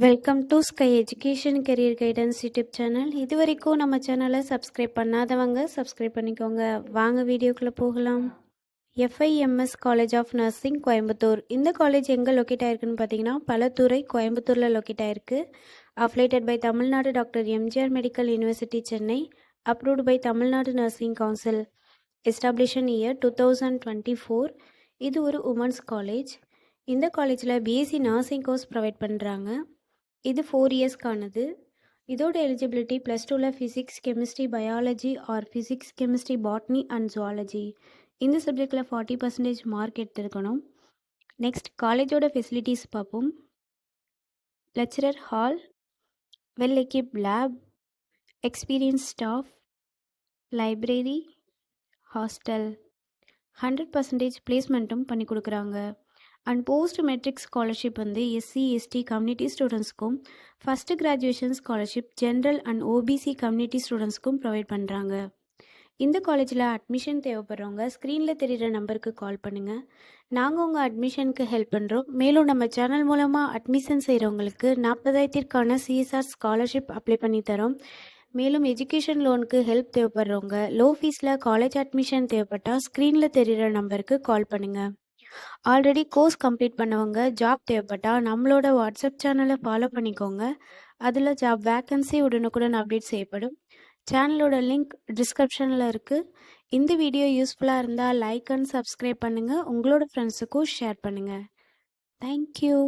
Welcome to sky education career guidance YouTube channel. இது வரைக்கும் நம்ம சேனலை சப்ஸ்கிரைப் பண்ணாதவங்க சப்ஸ்கிரைப் பண்ணிக்கோங்க. வாங்க வீடியோக்குள்ளே போகலாம். FIMS college of nursing Coimbatore. இந்த காலேஜ் எங்கே லொக்கேட் ஆயிருக்குன்னு பார்த்தீங்கன்னா பலத்துறை கோயம்புத்தூரில் லொக்கேட் ஆயிருக்கு. Affiliated by Tamil Nadu doctor MGR medical university Chennai. Approved by Tamil Nadu nursing council. Establishment year 2024. இது ஒரு உமன்ஸ் காலேஜ். இந்த காலேஜில் பிஎஸ்சி நர்சிங் கோர்ஸ் ப்ரொவைட் பண்ணுறாங்க. இது 4 இயர்ஸ்க்கானது. இதோட எலிஜிபிலிட்டி +2ல் physics chemistry biology or physics chemistry botany and zoology இந்த சப்ஜெக்டில் 40% மார்க் எடுத்திருக்கணும். நெக்ஸ்ட் காலேஜோட ஃபெசிலிட்டிஸ் பார்ப்போம். Lecturer hall, well equip lab, experience staff, library, hostel, 100% பிளேஸ்மெண்ட்டும் பண்ணி கொடுக்குறாங்க. அண்ட் போஸ்ட் மெட்ரிக் ஸ்காலர்ஷிப் வந்து SC ST கம்யூனிட்டி ஸ்டூடெண்ட்ஸ்க்கும், first graduation scholarship general and OBC community ஸ்டூடெண்ட்ஸ்க்கும் ப்ரொவைட் பண்ணுறாங்க. இந்த காலேஜில் அட்மிஷன் தேவைப்படுறவங்க ஸ்க்ரீனில் தெரிகிற நம்பருக்கு கால் பண்ணுங்கள். நாங்கள் உங்கள் அட்மிஷனுக்கு ஹெல்ப் பண்ணுறோம். மேலும் நம்ம சேனல் மூலமாக அட்மிஷன் செய்கிறவங்களுக்கு 40,000க்கான CSR ஸ்காலர்ஷிப் அப்ளை பண்ணி தரோம். மேலும் எஜுகேஷன் லோனுக்கு ஹெல்ப் தேவைப்படுறவங்க லோ ஃபீஸில் காலேஜ் அட்மிஷன் தேவைப்பட்டால் ஸ்க்ரீனில் தெரிகிற நம்பருக்கு கால் பண்ணுங்கள். ஆல்ரெடி கோர்ஸ் கம்ப்ளீட் பண்ணவங்க ஜாப் தேவைப்பட்டால் நம்மளோட வாட்ஸ்அப் சேனலை ஃபாலோ பண்ணிக்கோங்க. அதில் ஜாப் வேக்கன்சி உடனுக்குடன் அப்டேட் செய்யப்படும். சேனலோட லிங்க் டிஸ்கிரிப்ஷனில் இருக்குது. இந்த வீடியோ யூஸ்ஃபுல்லாக இருந்தால் லைக் அண்ட் சப்ஸ்கிரைப் பண்ணுங்கள். உங்களோட ஃப்ரெண்ட்ஸுக்கும் ஷேர் பண்ணுங்கள். தேங்க்யூ.